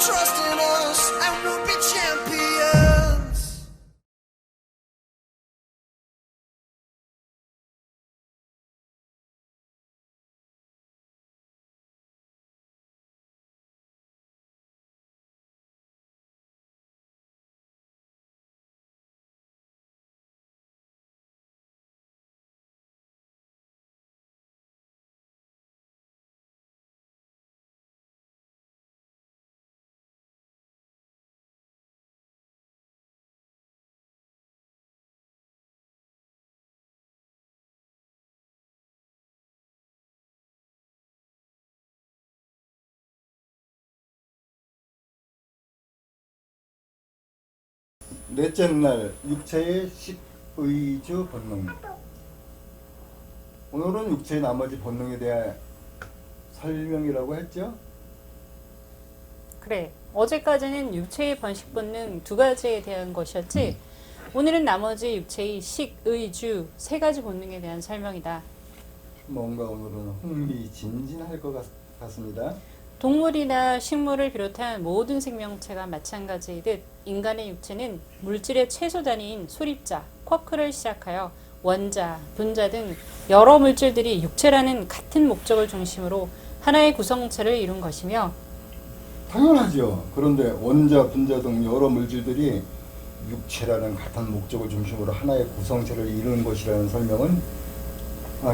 trust in us and we'll be champions. 넷째 날 육체의 식의주 본능. 오늘은 육체의 나머지 본능에 대한 설명이라고 했죠? 그래. 어제까지는 육체의 번식 본능 두 가지에 대한 것이었지. 오늘은 나머지 육체의 식, 의, 주 세 가지 본능에 대한 설명이다. 뭔가 오늘은 흥미진진할 것 같습니다. 동물이나 식물을 비롯한 모든 생명체가 마찬가지이듯 인간의 육체는 물질의 최소 단위인 소립자, 쿼크를 시작하여 원자, 분자 등 여러 물질들이 육체라는 같은 목적을 중심으로 하나의 구성체를 이룬 것이며, 당연하죠. 그런데 원자, 분자 등 여러 물질들이 육체라는 같은 목적을 중심으로 하나의 구성체를 이루는 것이라는 설명은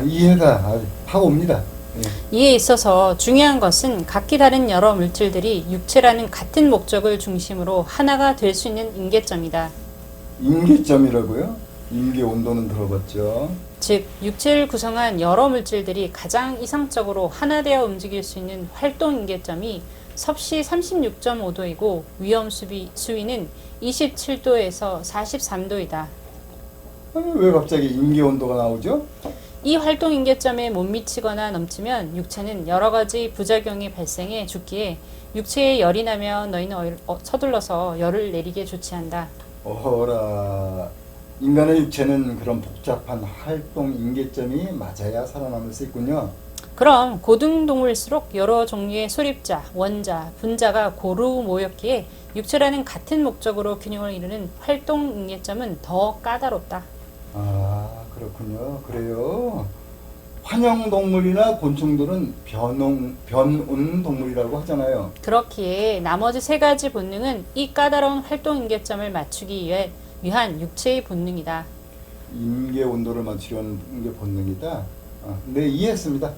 이해가 아주 확 옵니다. 예. 이에 있어서 중요한 것은 각기 다른 여러 물질들이 육체라는 같은 목적을 중심으로 하나가 될 수 있는 임계점이다. 임계점이라고요? 임계 온도는 들어봤죠. 즉, 육체를 구성한 여러 물질들이 가장 이상적으로 하나 되어 움직일 수 있는 활동 임계점이 섭씨 36.5도이고 위험 수위는 27도에서 43도이다. 아니, 왜 갑자기 임계 온도가 나오죠? 이 활동 임계점에 못 미치거나 넘치면 육체는 여러 가지 부작용이 발생해 죽기에 육체에 열이 나면 너희는 서둘러서 열을 내리게 조치한다. 어허라, 인간의 육체는 그런 복잡한 활동 임계점이 맞아야 살아남을 수 있군요. 그럼 고등동물일수록 여러 종류의 소립자, 원자, 분자가 고루 모였기에 육체라는 같은 목적으로 균형을 이루는 활동 임계점은 더 까다롭다. 아, 그렇군요. 그래요. 환영동물이나 곤충들은 변온동물이라고 하잖아요. 그렇기에 나머지 세 가지 본능은 이 까다로운 활동 임계점을 맞추기 위한 육체의 본능이다. 임계 온도를 맞추려는 게 본능이다. 네, 이해했습니다.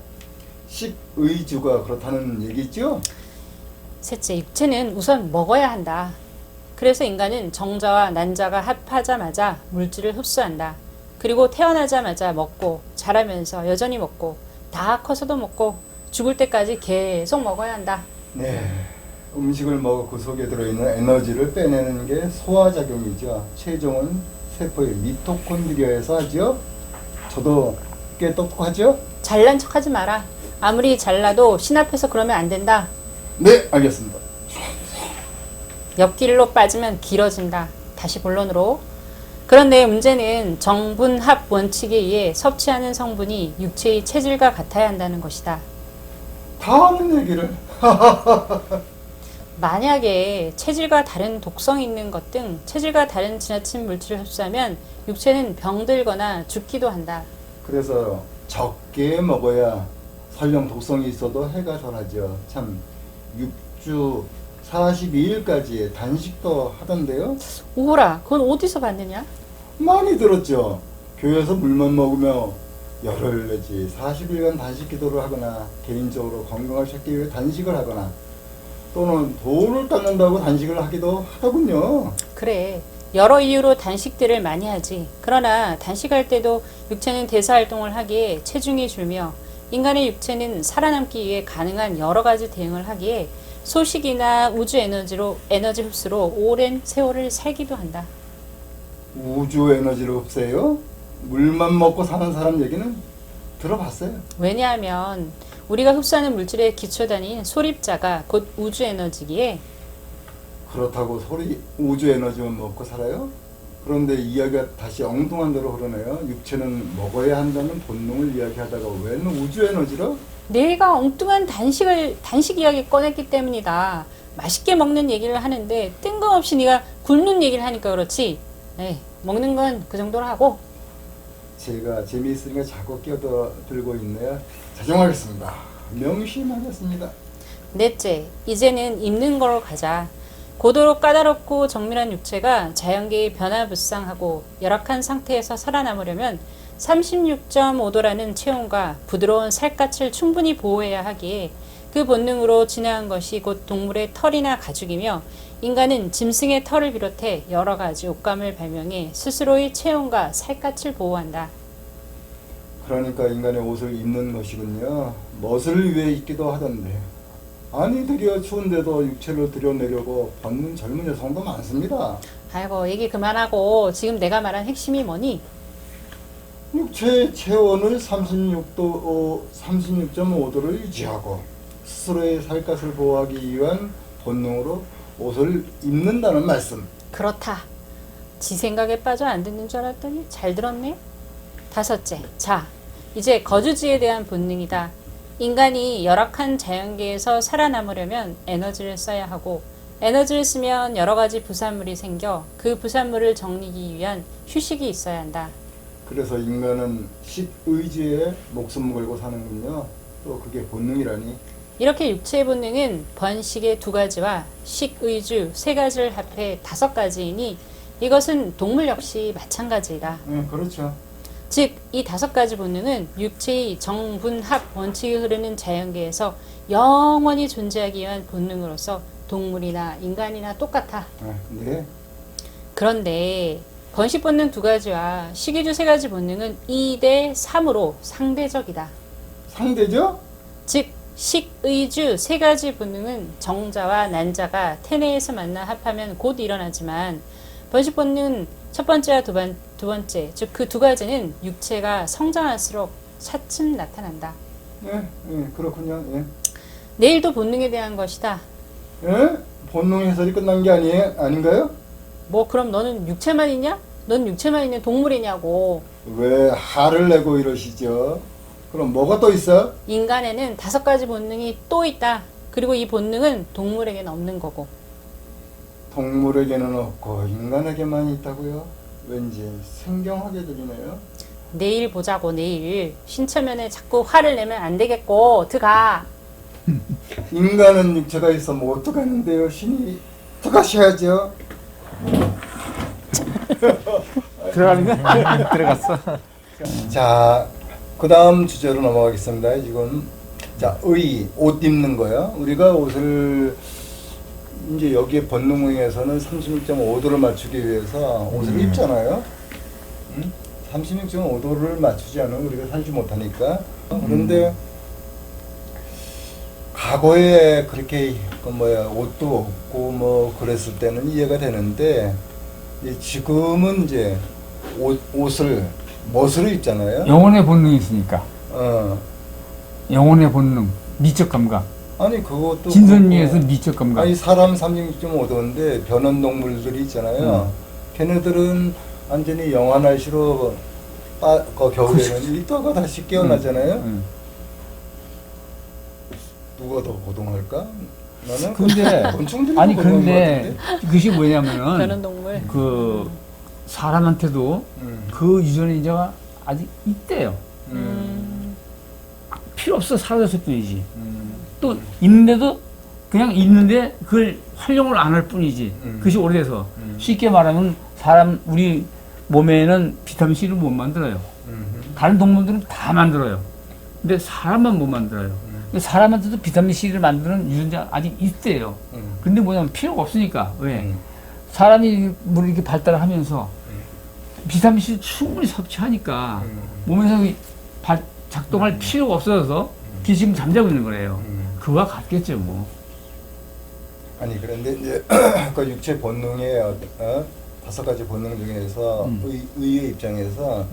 식의주가 그렇다는 얘기죠? 셋째, 육체는 우선 먹어야 한다. 그래서 인간은 정자와 난자가 합하자마자 물질을 흡수한다. 그리고 태어나자마자 먹고, 자라면서 여전히 먹고, 다 커서도 먹고, 죽을 때까지 계속 먹어야 한다. 네, 음식을 먹어 그 속에 들어있는 에너지를 빼내는 게 소화작용이죠. 최종은 세포의 미토콘드리아에서 하죠. 저도 꽤 똑똑하죠? 잘난 척하지 마라. 아무리 잘나도 신 앞에서 그러면 안 된다. 네, 알겠습니다. 옆길로 빠지면 길어진다. 다시 본론으로. 그런데 문제는 정분합 원칙에 의해 섭취하는 성분이 육체의 체질과 같아야 한다는 것이다. 다 아는 얘기를. 만약에 체질과 다른 독성이 있는 것 등 체질과 다른 지나친 물질을 흡수하면 육체는 병들거나 죽기도 한다. 그래서 적게 먹어야 설령 독성이 있어도 해가 덜하죠. 참 6주 42일까지의 단식도 하던데요. 오호라, 그건 어디서 봤느냐? 많이 들었죠. 교회에서 물만 먹으며 열흘 내지 40일간 단식 기도를 하거나 개인적으로 건강을 찾기 위해 단식을 하거나 또는 돈을 닦는다고 단식을 하기도 하더군요. 그래, 여러 이유로 단식들을 많이 하지. 그러나 단식할 때도 육체는 대사활동을 하기에 체중이 줄며 인간의 육체는 살아남기 위해 가능한 여러 가지 대응을 하기에 소식이나 우주 에너지 흡수로 오랜 세월을 살기도 한다. 우주 에너지를 흡수해요? 물만 먹고 사는 사람 얘기는 들어봤어요. 왜냐하면 우리가 흡수하는 물질의 기초 단위인 소립자가 곧 우주 에너지기에. 그렇다고 우주 에너지만 먹고 살아요? 그런데 이야기가 다시 엉뚱한 대로 흐르네요. 육체는 먹어야 한다는 본능을 이야기하다가 웬 우주 에너지로? 내가 엉뚱한 단식 이야기 꺼냈기 때문이다. 맛있게 먹는 얘기를 하는데 뜬금없이 네가 굶는 얘기를 하니까 그렇지. 에이, 먹는 건 그 정도로 하고. 제가 재미있으니까 자꾸 끼어들고 있네요. 자정하겠습니다. 명심하겠습니다. 넷째, 이제는 입는 걸로 가자. 고도로 까다롭고 정밀한 육체가 자연계의 변화무쌍하고 열악한 상태에서 살아남으려면 36.5도라는 체온과 부드러운 살갗을 충분히 보호해야 하기에 그 본능으로 진화한 것이 곧 동물의 털이나 가죽이며 인간은 짐승의 털을 비롯해 여러 가지 옷감을 발명해 스스로의 체온과 살갗을 보호한다. 그러니까 인간의 옷을 입는 것이군요. 멋을 위해 입기도 하던데. 아니 드디어 추운데도 육체를 들여내려고 벗는 젊은 여성도 많습니다. 아이고 얘기 그만하고 지금 내가 말한 핵심이 뭐니? 육체의 체온을 36.5도를 유지하고 스스로의 살갗을 보호하기 위한 본능으로 옷을 입는다는 말씀. 그렇다. 지 생각에 빠져 안 듣는 줄 알았더니 잘 들었네. 다섯째, 자, 이제 거주지에 대한 본능이다. 인간이 열악한 자연계에서 살아남으려면 에너지를 써야 하고 에너지를 쓰면 여러 가지 부산물이 생겨 그 부산물을 정리하기 위한 휴식이 있어야 한다. 그래서 인간은 식의지에 목숨 걸고 사는군요. 또 그게 본능이라니. 이렇게 육체의 본능은 번식의 2가지와 식의주 3가지를 합해 5가지이니 이것은 동물 역시 마찬가지이다. 그렇죠. 즉, 이 5가지 본능은 육체의 정분합 원칙이 흐르는 자연계에서 영원히 존재하기 위한 본능으로서 동물이나 인간이나 똑같아. 네. 그런데 번식 본능 2가지와 식이주 3가지 본능은 2대 3으로 상대적이다. 상대죠? 즉, 식의주 3가지 본능은 정자와 난자가 태내에서 만나 합하면 곧 일어나지만 번식 본능은 첫 번째와 두 번째, 즉 그 2가지는 육체가 성장할수록 차츰 나타난다. 그렇군요. 예. 내일도 본능에 대한 것이다. 예? 본능 해설이 끝난 게 아닌가요? 뭐 그럼 너는 육체만 있냐? 넌 육체만 있는 동물이냐고. 왜 화를 내고 이러시죠? 그럼 뭐가 또 있어? 인간에는 5가지 본능이 또 있다. 그리고 이 본능은 동물에게는 없는 거고. 동물에게는 없고 인간에게만 있다고요? 왠지 생경하게 들리네요. 내일 보자고, 내일. 신체면에 자꾸 화를 내면 안 되겠고, 들어가. 인간은 육체가 있어 뭐 어떡하는데요? 신이 들어가셔야죠. 들어가는 거? 들어갔어. 자, 그 다음 주제로 넘어가겠습니다. 지금 자, 옷 입는 거요. 우리가 옷을 이제 여기에 본능에서는 36.5도를 맞추기 위해서 옷을 입잖아요. 36.5도를 맞추지 않으면 우리가 살지 못하니까. 그런데 과거에 그렇게 옷도 없고 뭐 그랬을 때는 이해가 되는데 지금은 이제 옷을 멋으로 입잖아요. 영혼의 본능이 있으니까. 영혼의 본능, 미적 감각. 아니 그것도 진선미에서 미적 감각. 아니 사람 36.5도인데 변온 동물들이 있잖아요. 걔네들은 완전히 영하 날씨로 그 겨울에는 있다가 다시 깨어나잖아요. 누가 더 고동할까? 나는 근데 곤충들이 아니 고동한 것 근데 같은데? 그것이 뭐냐면은 변은 동물. 그 사람한테도 그 유전의 인자가 아직 있대요. 필요 없어 사라졌을 뿐이지. 또 있는데도 그냥 있는데 그걸 활용을 안 할 뿐이지. 그것이 오래돼서 쉽게 말하면 사람 우리 몸에는 비타민 C를 못 만들어요. 다른 동물들은 다 만들어요. 근데 사람만 못 만들어요. 근데 사람한테도 비타민 C를 만드는 유전자 아직 있대요. 근데 뭐냐면 필요가 없으니까. 왜? 사람이 뭐 이렇게 발달하면서 비타민 C 충분히 섭취하니까 몸에서 작동할 필요가 없어져서 그게 지금 잠자고 있는 거래요. 그와 같겠죠, 뭐. 아니 그런데 이제 그 육체 본능의 5가지 본능 중에서 의의 입장에서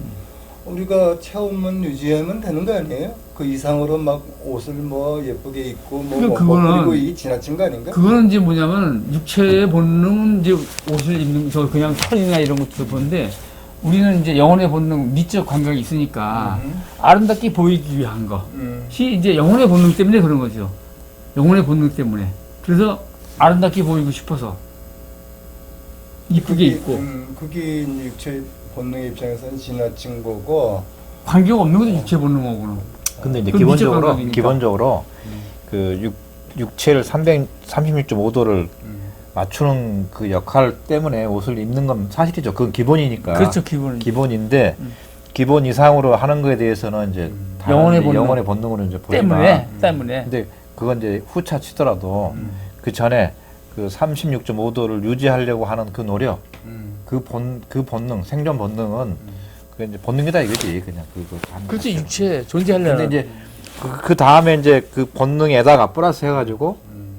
우리가 체온만 유지하면 되는 거 아니에요? 그 이상으로 막 옷을 뭐 예쁘게 입고 그리고 이 지나친 거 아닌가? 그거는 이제 뭐냐면 육체의 본능은 이제 옷을 입는 저 그냥 털이나 이런 것도 보는데 우리는 이제 영혼의 본능 미적 감각이 있으니까 아름답게 보이기 위한 거. 시 이제 영혼의 본능 때문에 그런 거죠. 영혼의 본능 때문에. 그래서 아름답게 보이고 싶어서 이쁘게 입고 그게 이제 육체 본능의 입장에서는 지나친 거고. 관계가 없는 것도 육체 본능 거구나. 근데 이제 그건 미적 감각이니까. 기본적으로 그 육체를 336.5도를 맞추는 그 역할 때문에 옷을 입는 건 사실이죠. 그건 기본이니까. 그렇죠, 기본은. 기본인데 기본 이상으로 하는 거에 대해서는 이제 영혼의 다른 본능. 영혼의 본능으로 이제 보지만 때문에. 근데 그건 이제 후차 치더라도 그 전에 그 36.5도를 유지하려고 하는 그 노력, 그 본능, 생존 본능은 그 이제 본능이다 이거지 그냥 그거. 그렇지, 육체 존재하려는. 근데 이제 그 다음에 이제 그 본능에다가 플러스 해가지고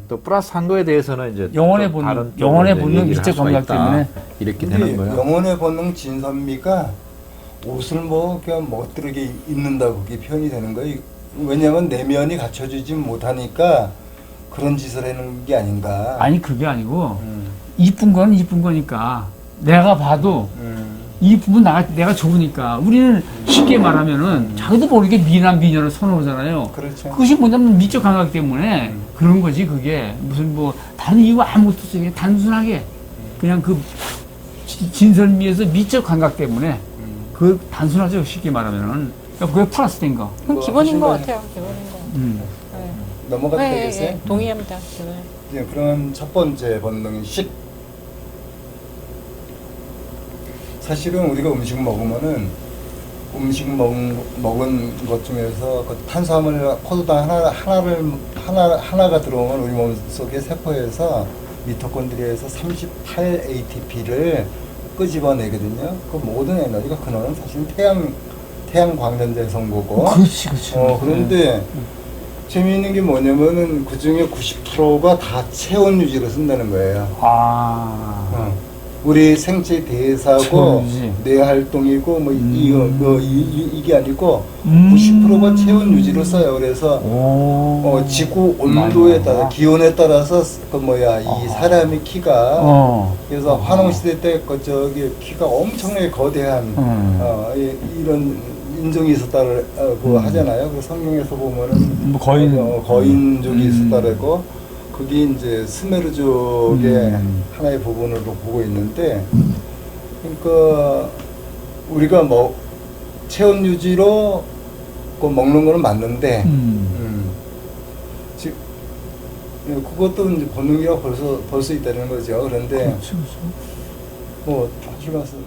또 플러스 한 거에 대해서는 이제 영혼의 또 본능, 다른 쪽으로 영혼의 이제 본능, 얘기를 미적 할 수가 감각 있다. 때문에. 이렇게 근데 되는 거예요. 영혼의 본능 진선미가 옷을 뭐 그냥 멋들게 입는다고 그게 표현이 되는 거예요. 왜냐하면 내면이 갖춰주지 못하니까 그런 짓을 하는 게 아닌가. 아니, 그게 아니고 이쁜 건 이쁜 거니까 내가 봐도 이쁘면 내가 좋으니까 우리는 쉽게 말하면은 자기도 모르게 미남 미녀를 선호하잖아요. 그렇죠. 그것이 뭐냐면 미적 감각 때문에 그런 거지. 그게 무슨 뭐 다른 이유 아무것도 없어요. 그냥 단순하게 그냥 그 진선미에서 미적 감각 때문에 그 단순하죠. 쉽게 말하면은 그러니까 그게 플러스된 거. 그건 뭐 기본인 것 하신 같아요. 기본인 거. 네. 넘어가도 네, 되겠어요? 네, 동의합니다. 기본. 이제 그런 첫 번째 본능이 식. 사실은 우리가 음식 먹으면은 음식 먹은 것 중에서 그 탄수화물 포도당 하나가 들어오면 우리 몸 속의 세포에서 미토콘드리아에서 38 ATP를 끄집어내거든요. 그 모든 에너지가 근원은 사실 태양 광전자의 성고고. 그렇지. 그런데 재미있는 게 뭐냐면은 그 중에 90%가 다 체온 유지로 쓴다는 거예요. 우리 생체 대사고 체온 유지. 뇌 활동이고 뭐 이게 아니고 90%가 체온 유지로 써요. 그래서 지구 온도에 따라 기온에 따라서 그 이 사람의 키가 그래서 환웅 시대 때 그 저기 키가 엄청나게 거대한 이런 인종이 있었다고 하잖아요. 그 성경에서 보면은 뭐 거인족이 있었다고. 그게 이제 스메르족의 하나의 부분으로 보고 있는데, 그러니까 우리가 뭐 체온 유지로 그 먹는 거는 맞는데, 그것도 이제 본능이라고 볼 수 있다는 거죠. 그런데 뭐 하실 말씀.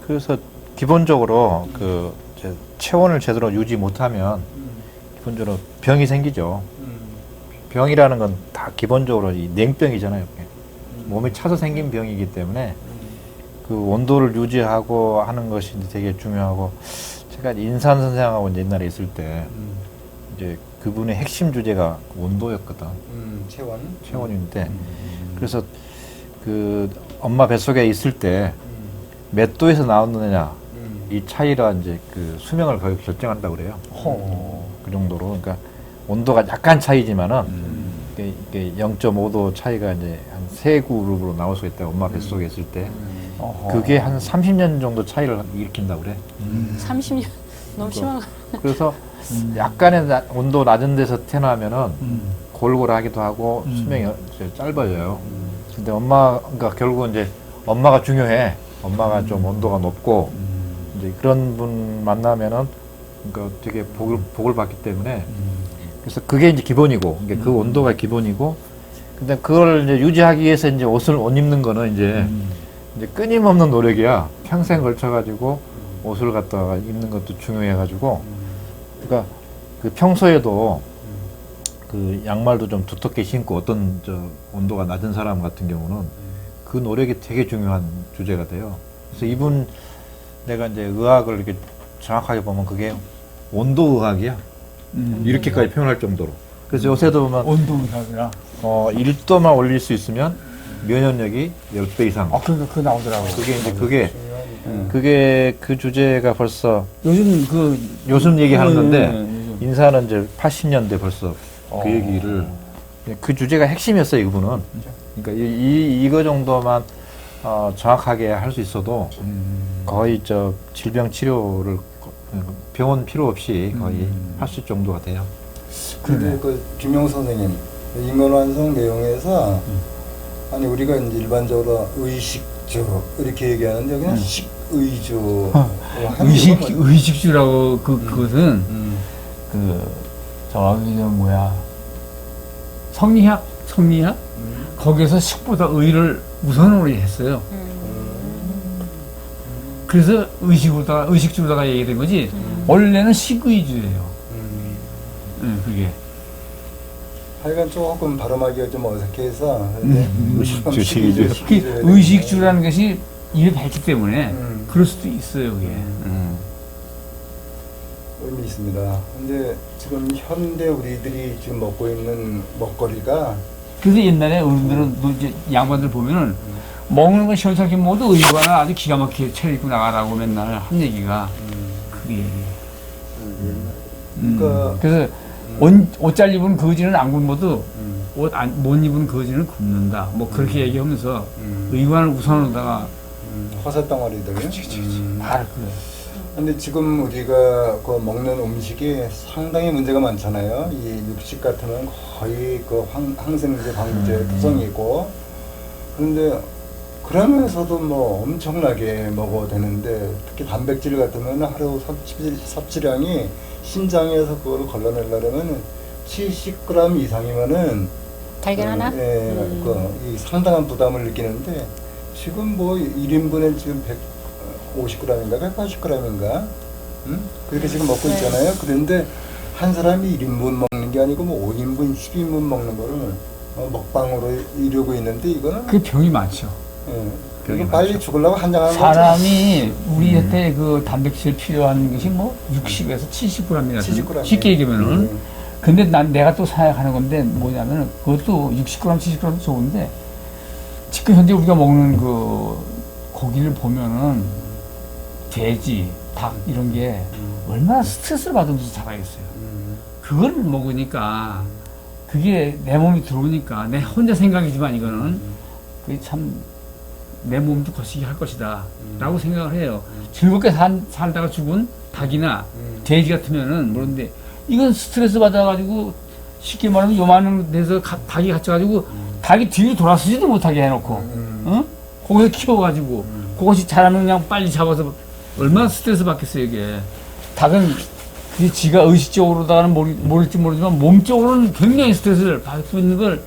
그래서 기본적으로 그 체온을 제대로 유지 못하면 기본적으로 병이 생기죠. 병이라는 건 다 기본적으로 이 냉병이잖아요. 몸에 차서 생긴 병이기 때문에 그 온도를 유지하고 하는 것이 되게 중요하고, 제가 인산 선생하고 옛날에 있을 때 이제 그분의 핵심 주제가 온도였거든. 체온인데 그래서 그 엄마 뱃속에 있을 때 몇 도에서 나오느냐 이 차이라 이제 그 수명을 거의 결정한다고 그래요. 그 정도로. 그러니까 온도가 약간 차이지만은 이게 0.5도 차이가 이제 한 세 그룹으로 나올 수 있다. 엄마 뱃속에 있을 때. 그게 한 30년 정도 차이를 일으킨다고 그래. 30년 너무 심한. 그래서 약간의 온도 낮은 데서 태어나면은 골골하기도 하고 수명이 짧아져요. 근데 그러니까 결국은 이제 엄마가 중요해. 엄마가 좀 온도가 높고 이제 그런 분 만나면은 그러니까 되게 복을 받기 때문에 그래서 그게 이제 기본이고 그 온도가 기본이고, 근데 그걸 이제 유지하기 위해서 이제 옷을 옷 입는 거는 이제 끊임없는 노력이야. 평생 걸쳐가지고 옷을 갖다가 입는 것도 중요해가지고, 그러니까 그 평소에도 그 양말도 좀 두텁게 신고 어떤 온도가 낮은 사람 같은 경우는 그 노력이 되게 중요한 주제가 돼요. 그래서 내가 이제 의학을 이렇게 정확하게 보면 그게 온도 의학이야. 이렇게까지 표현할 정도로. 그래서 요새도 보면 온도 의학이라. 1도만 올릴 수 있으면 면역력이 10배 이상. 그러니까 그거 나오더라고요. 그게 그 주제가 벌써 요즘 얘기하는 건데 요즘. 인사는 이제 80년대 벌써 그 얘기를 그 주제가 핵심이었어요. 이분은. 그러니까 이거 정도만 정확하게 할 수 있어도 거의 질병 치료를 병원 필요 없이 거의 할 수 있을 정도가 돼요. 근데 그 김용 선생님 인권 완성 내용에서 아니 우리가 이제 일반적으로 의식주 이렇게 얘기하는데 그냥 식의주 의식주라고 그것은 저기 저 뭐야 성리학 거기에서 식보다 의를 우선으로 했어요. 그래서 의식주로다가 얘기된 거지. 원래는 식의주예요. 그게. 하여간 조금 발음하기가 좀 어색해서 의식주, 식의주. 의식주라는 것이 입에 밟기 때문에 그럴 수도 있어요, 그게. 의미 있습니다. 근데 지금 현대 우리들이 지금 먹고 있는 먹거리가 그래서 옛날에 어른들은 또 이제 양반들 보면은 먹는 거 시원찮게 먹어도 의관을 아주 기가 막히게 차려입고 나가라고 맨날 한 얘기가 그게. 그러니까 그래서 옷 잘 입은 거지는 안 굶어도 옷 못 입은 거지는 굶는다. 뭐 그렇게 얘기하면서 의관을 우선으로다가 화살덩어리들. 바로 그래. 근데 지금 우리가 그 먹는 음식이 상당히 문제가 많잖아요. 이 육식 같으면 거의 그 항생제, 방부제 투성이고. 그런데 그러면서도 뭐 엄청나게 먹어도 되는데 특히 단백질 같으면 하루 섭취량이 신장에서 그걸 걸러내려면 70g 이상이면은 달걀 하나? 이 상당한 부담을 느끼는데 지금 뭐 1인분에 지금 150g인가 180g인가 그렇게 지금 먹고 있잖아요. 그런데 한 사람이 1인분 먹는 게 아니고 뭐 5인분, 10인분 먹는 거를 먹방으로 이루고 있는데 이거는 그 병이 많죠. 그리고 빨리 죽으려고 한장하는 사람이 우리한테 그 단백질 필요한 것이 뭐 60에서 70g이나 70g. 쉽게 얘기하면은 근데 내가 또 생각하는 건데 뭐냐면은 그것도 60g, 70g도 좋은데 지금 현재 우리가 먹는 그 고기를 보면은 돼지, 닭 이런 게 얼마나 스트레스를 받으면서 자라겠어요. 그걸 먹으니까 그게 내 몸에 들어오니까 내 혼자 생각이지만 이거는 그게 참 내 몸도 거시기 할 것이다 라고 생각을 해요. 즐겁게 살다가 죽은 닭이나 돼지 같으면은 모르는데 이건 스트레스 받아가지고 쉽게 말하면 요만한 데서 닭이 갇혀가지고 닭이 뒤로 돌아서지도 못하게 해놓고 어? 거기서 키워가지고 그것이 자라면 그냥 빨리 잡아서 얼마나 스트레스 받겠어요 이게. 닭은 그게 지가 의식적으로다가는 모를지 모르지만 몸적으로는 굉장히 스트레스를 받고 있는 걸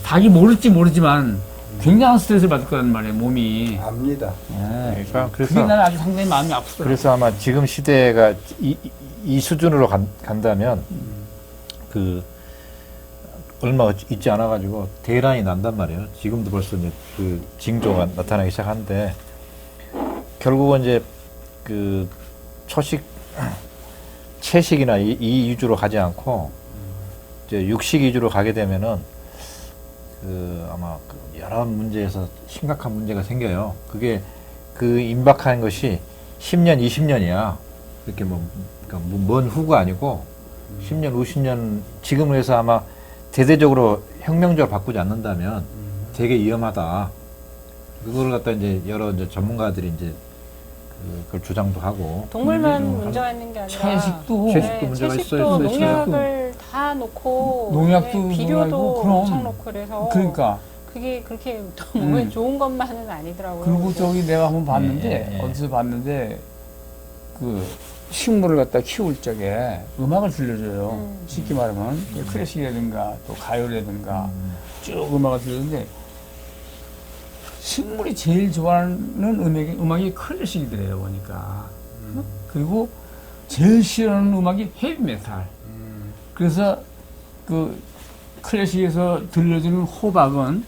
닭이 모를지 모르지만 굉장한 스트레스를 받을 거란 말이에요 몸이. 압니다. 그러니까 그게 나는 아주 상당히 마음이 아프더라고요. 그래서 아마 지금 시대가 이 수준으로 간다면 그 얼마 있지 않아 가지고 대란이 난단 말이에요. 지금도 벌써 이제 그 징조가 나타나기 시작하는데 결국은 이제 그 채식이나 이 위주로 가지 않고 이제 육식 위주로 가게 되면은 그 아마 그 여러 문제에서 심각한 문제가 생겨요. 그게 그 임박한 것이 10년, 20년이야. 이렇게 뭐, 그러니까 먼 후가 아니고 10년, 50년 지금으로 해서 아마 대대적으로 혁명적으로 바꾸지 않는다면 되게 위험하다. 그걸 갖다 이제 여러 이제 전문가들이 이제 그걸 주장도 하고. 동물만 문제가 있는 게 아니라 채식도 문제가 채식도 있어요. 농약을 다 놓고 농약도 비료도 농약이고, 그럼. 엄청 놓고 그래서 그러니까 그게 그렇게 몸에 좋은 것만은 아니더라고요. 그리고 저기 내가 한번 봤는데 예, 예. 어디서 봤는데 그 식물을 갖다 키울 적에 음악을 들려줘요. 쉽게 말하면 클래식이라든가 또 가요라든가 쭉 음악을 들려주는데 식물이 제일 좋아하는 음악이 클래식이더래요 보니까. 그리고 제일 싫어하는 음악이 헤비메탈. 그래서 그 클래식에서 들려주는 호박은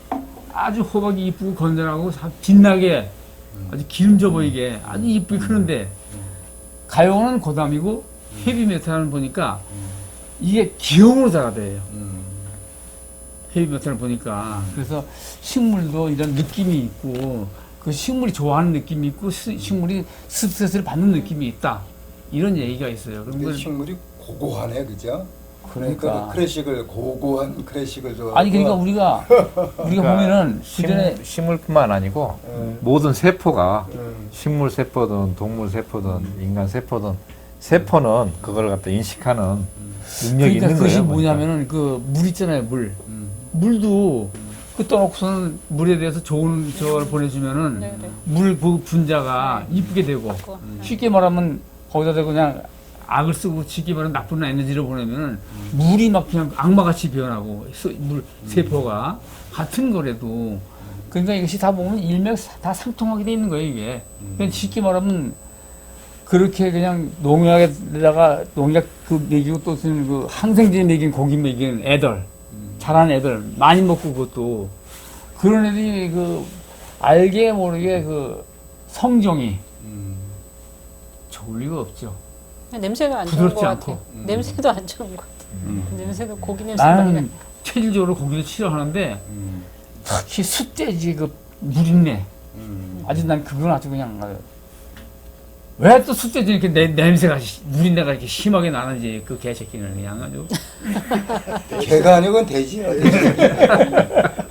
아주 호박이 이쁘고 건전하고 빛나게 아주 기름져 보이게 아주 이쁘게 크는데 가요는 고담이고 헤비메탈은 보니까 이게 기형으로 자라대요. 헤비메탈을 보니까. 그래서 식물도 이런 느낌이 있고 그 식물이 좋아하는 느낌이 있고 식물이 스트레스를 받는 느낌이 있다. 이런 얘기가 있어요. 그런 근데 걸 식물이 고고하네, 그죠? 그러니까. 고고한 클래식을 좋아하고. 아니 그러니까 우리가 보면은 그전에 식물뿐만 아니고 모든 세포가 식물 세포든 동물 세포든 인간 세포든 세포는 그걸 갖다 인식하는 능력이 그러니까 있는 그것이 거예요. 뭐냐면은 그 물 있잖아요 물 물도 그 떠놓고서는 물에 대해서 좋은 저걸 보내주면은 네, 네. 물 그 분자가 이쁘게 되고 갖고. 쉽게 말하면 거기다 대고 그냥 악을 쓰고 쉽게 말하면 나쁜 에너지를 보내면은 물이 막 그냥 악마같이 변하고 물 세포가 같은 거라도 그러니까 이것이 다 보면 일맥 다 상통하게 돼 있는 거예요 이게. 그러니까 쉽게 말하면 그렇게 그냥 농약에다가 농약 그 먹이고 또 쓰는 그 항생제 먹인 고기 먹인 애들 자란 애들 많이 먹고 그것도 그런 애들이 그 알게 모르게 그 성정이 좋을 리가 없죠. 냄새가 안 좋은 부드럽지 것 않고. 같아. 냄새도 안 좋은 것 같아. 냄새도 고기 냄새 많이 나. 나는 체질적으로 고기를 싫어하는데 특히 숫돼지 그 물인내 아주 난 그건 아주 그냥 왜 또 숫돼지 이렇게 냄새가 물인내가 이렇게 심하게 나는지 그 개새끼는 그냥 아주 개가 아니고 돼지야. 돼지.